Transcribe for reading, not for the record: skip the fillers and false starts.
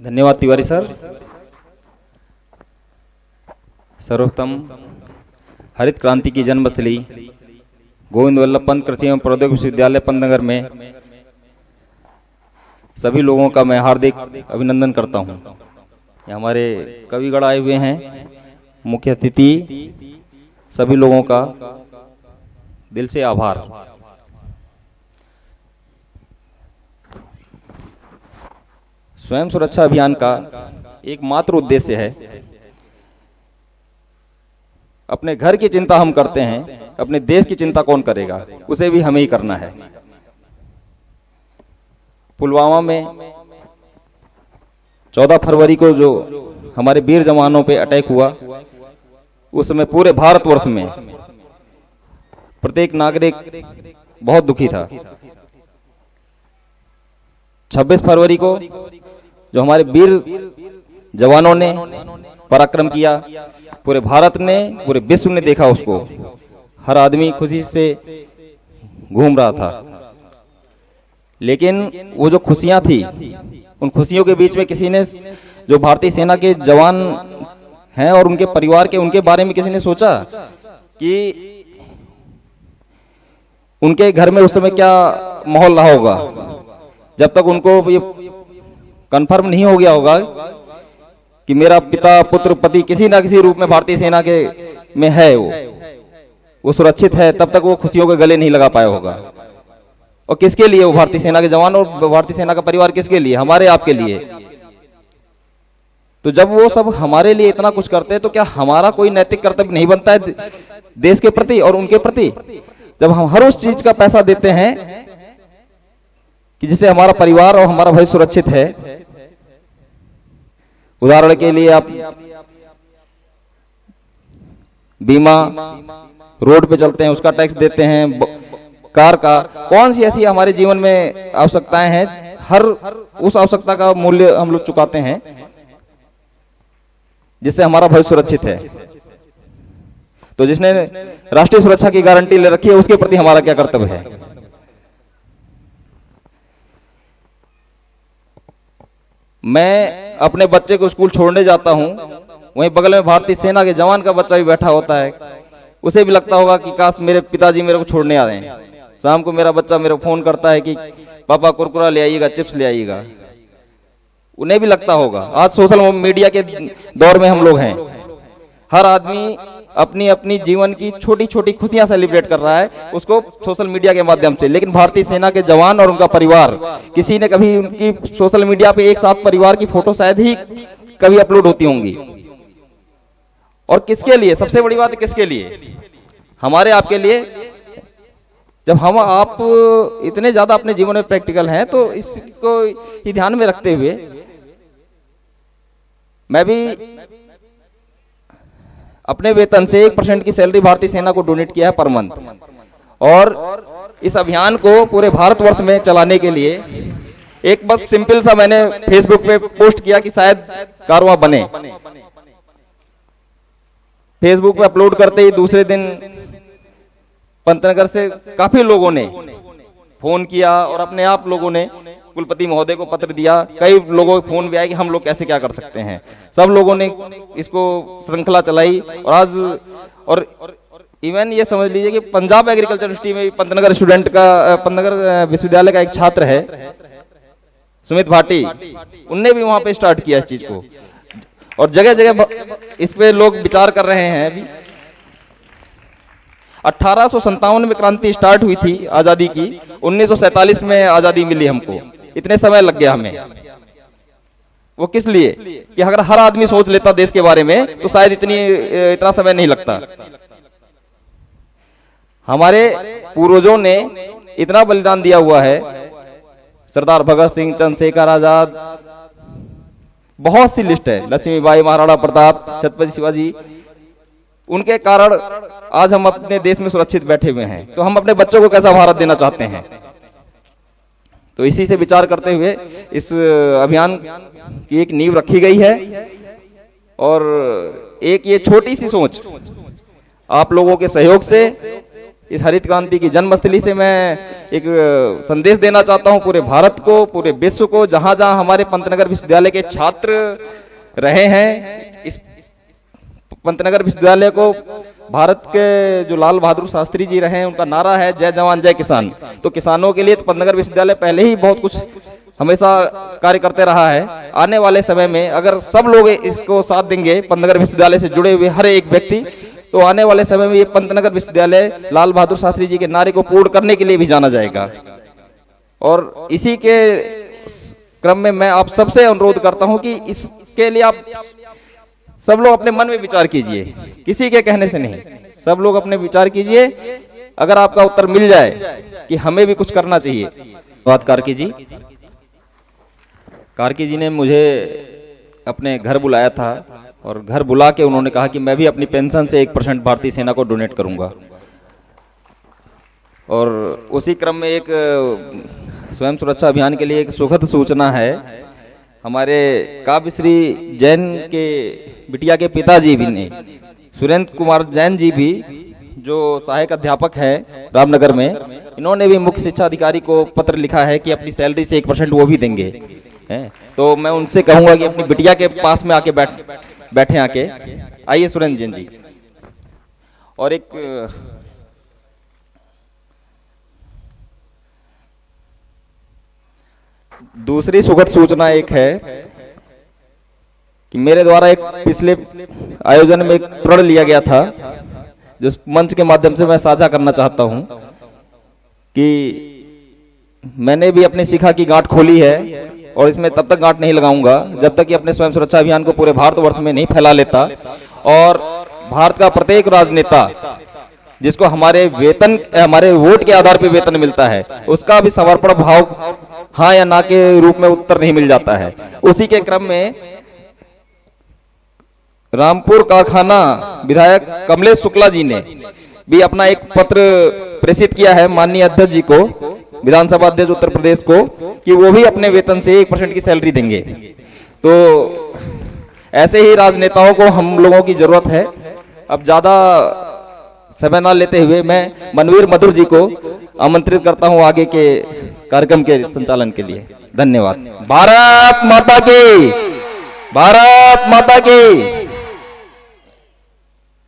धन्यवाद तिवारी सर। सर्वप्रथम हरित क्रांति की जन्मस्थली गोविंद वल्लभ पंत कृषि एवं प्रौद्योगिक विश्वविद्यालय पंतनगर में सभी लोगों का मैं हार्दिक अभिनंदन करता हूं। ये हमारे कविगण आए हुए हैं, मुख्य अतिथि, सभी लोगों का दिल से आभार। स्वयं सुरक्षा अभियान का एकमात्र उद्देश्य है, अपने घर की चिंता हम करते हैं, अपने देश की चिंता कौन करेगा, उसे भी हमें ही करना है। पुलवामा में 14 फरवरी को जो हमारे वीर जवानों पे अटैक हुआ, उस समय पूरे भारतवर्ष में प्रत्येक नागरिक बहुत दुखी था। 26 फरवरी को जो हमारे वीर जवानों ने पराक्रम किया, पूरे भारत ने, पूरे विश्व ने देखा उसको। हर आदमी खुशी से घूम रहा था, लेकिन वो जो खुशियां थी, उन खुशियों के बीच में किसी ने, जो भारतीय सेना के जवान हैं और उनके परिवार के, उनके बारे में किसी ने सोचा कि उनके घर में उस समय क्या माहौल रहा होगा, जब तक उनको ये कंफर्म नहीं हो गया होगा कि मेरा पिता, पुत्र, पति किसी ना किसी रूप में भारतीय सेना के में है, वो सुरक्षित है, तब तक वो खुशियों के गले नहीं लगा पाया होगा। और किसके लिए वो भारतीय सेना के जवान और भारतीय सेना का परिवार किसके लिए? हमारे आपके लिए। तो जब वो सब हमारे लिए इतना कुछ करते हैं, तो क्या हमारा कोई नैतिक कर्तव्य नहीं बनता है देश के प्रति और उनके प्रति? जब हम हर उस चीज का पैसा देते हैं कि जिससे हमारा परिवार और हमारा भविष्य सुरक्षित है। उदाहरण के लिए आप बीमा, रोड पे चलते हैं उसका टैक्स देते हैं, कार का, कौन सी ऐसी हमारे जीवन में आवश्यकताएं हैं, हर उस आवश्यकता का मूल्य हम लोग चुकाते हैं जिससे हमारा भविष्य सुरक्षित है। तो जिसने राष्ट्रीय सुरक्षा की गारंटी ले रखी है, उसके प्रति हमारा क्या कर्तव्य है? मैं अपने बच्चे को स्कूल छोड़ने जाता हूं, वहीं बगल में भारतीय सेना के जवान का बच्चा भी बैठा होता है। उसे भी लगता होगा कि काश मेरे पिताजी मेरे को छोड़ने आ रहे हैं। शाम को मेरा बच्चा मेरे को फोन करता है कि पापा कुरकुरा ले आइएगा, चिप्स ले आइएगा। उन्हें भी लगता होगा। आज सोशल मीडिया के दौर में हम लोग हैं, हर आदमी अपनी अपनी जीवन की छोटी छोटी खुशियां सेलिब्रेट कर रहा है, उसको सोशल मीडिया के माध्यम से। लेकिन भारतीय सेना के जवान और उनका परिवार, किसी ने कभी उनकी सोशल मीडिया पे एक साथ परिवार की फोटो शायद ही कभी अपलोड होती होंगी। और किसके लिए? सबसे बड़ी बात है किसके लिए? हमारे आपके लिए। जब हम आप इतने ज्यादा अपने जीवन में प्रैक्टिकल हैं, तो इसको ही ध्यान में रखते हुए मैं भी अपने वेतन से 1% की सैलरी भारतीय सेना को डोनेट किया है पर मंथ। और इस अभियान को पूरे भारतवर्ष में चलाने के लिए एक बस सिंपल सा मैंने फेसबुक पे पोस्ट किया कि शायद कारवां बने। फेसबुक पे अपलोड करते ही दूसरे दिन पंतनगर से काफी लोगों ने फोन किया और अपने आप लोगों ने कुलपति महोदय को पत्र दिया। कई लोगों के फोन भी आए कि हम लोग कैसे क्या कर सकते हैं। सब लोगों ने इसको श्रृंखला चलाई और आज, और इवन ये समझ लीजिए कि पंजाब एग्रीकल्चर यूनिवर्सिटी में पंतनगर स्टूडेंट का, पंतनगर विश्वविद्यालय का एक छात्र है सुमित भाटी, उनने भी वहां पे स्टार्ट किया इस चीज को। और जगह जगह इस पे लोग विचार कर रहे हैं। अभी 1857 में क्रांति स्टार्ट हुई थी आजादी की, 1947 में आजादी मिली हमको। इतने समय लग गया हमें। वो किस लिए? कि अगर हर आदमी सोच लेता देश के बारे में, तो शायद इतना समय नहीं लगता। हमारे पूर्वजों ने इतना बलिदान दिया हुआ है, सरदार भगत सिंह, चंद्रशेखर आजाद, बहुत सी लिस्ट है, लक्ष्मीबाई, महाराणा प्रताप, छत्रपति शिवाजी। उनके कारण आज हम अपने देश में सुरक्षित बैठे हुए हैं। तो हम अपने बच्चों को कैसा भारत देना चाहते हैं? तो इसी से विचार करते हुए इस अभियान की एक नींव रखी गई है। और एक ये छोटी सी सोच आप लोगों के सहयोग से इस हरित क्रांति की जन्मस्थली से मैं एक संदेश देना चाहता हूं पूरे भारत को, पूरे विश्व को, जहां जहां हमारे पंतनगर विश्वविद्यालय के छात्र रहे हैं। इस पंतनगर विश्वविद्यालय को भारत के जो लाल बहादुर शास्त्री जी रहे हैं, उनका नारा है जय जवान जय किसान। तो किसानों के लिए तो पंतनगर विश्वविद्यालय पहले ही बहुत कुछ हमेशा कार्य करते रहा है। आने वाले समय में अगर सब लोग इसको साथ देंगे, पंतनगर विश्वविद्यालय से जुड़े हुए हर एक व्यक्ति, तो आने वाले समय में ये पंतनगर विश्वविद्यालय लाल बहादुर शास्त्री जी के नारे को पूर्ण करने के लिए भी जाना जाएगा। और इसी के क्रम में मैं आप सबसे अनुरोध करता हूं कि इसके लिए आप सब लोग अपने मन में विचार कीजिए, किसी के कहने से नहीं, सब लोग अपने विचार कीजिए। अगर आपका उत्तर मिल जाए कि हमें भी कुछ करना चाहिए। बात कार्की जी ने मुझे अपने घर बुलाया था और घर बुला के उन्होंने कहा कि मैं भी अपनी पेंशन से 1% भारतीय सेना को डोनेट करूंगा। और उसी क्रम में एक स्वयं सुरक्षा अभियान के लिए एक सुखद सूचना है। हमारे काव्यश्री जैन के बिटिया के पिताजी भी ने, सुरेंद्र कुमार जैन जी भी, जो सहायक अध्यापक हैं रामनगर में, इन्होंने भी मुख्य शिक्षा अधिकारी को पत्र लिखा है कि अपनी सैलरी से 1% वो भी देंगे। तो मैं उनसे कहूंगा कि अपनी बिटिया के पास में आके बैठे आके। आइए सुरेंद्र जैन जी। और एक दूसरी सुखद सूचना एक है कि मेरे द्वारा एक पिछले आयोजन में एक प्रण लिया गया था, जो मंच के माध्यम से मैं साझा करना चाहता हूं कि मैंने भी अपनी शिखा की गांठ खोली है और इसमें तब तक गांठ नहीं लगाऊंगा जब तक कि अपने स्वयं सुरक्षा अभियान को पूरे भारतवर्ष में नहीं फैला लेता। और भारत का प्रत्येक राजनेता जिसको हमारे वेतन, हमारे वोट के आधार पर वेतन मिलता है, उसका भी समर्पण भाव हाँ या ना के रूप में उत्तर नहीं मिल जाता है। उसी के क्रम में रामपुर कारखाना विधायक कमलेश शुक्ला जी ने भी अपना एक पत्र प्रेषित किया है माननीय अध्यक्ष जी को, विधानसभा अध्यक्ष उत्तर प्रदेश को, कि वो भी अपने वेतन से 1% की सैलरी देंगे। तो ऐसे ही राजनेताओं को हम लोगों की जरूरत है। अब ज्यादा समय न लेते हुए मैं मनवीर मधुर जी को आमंत्रित करता हूं आगे के कार्यक्रम के संचालन के लिए। धन्यवाद। भारत माता की, भारत माता की।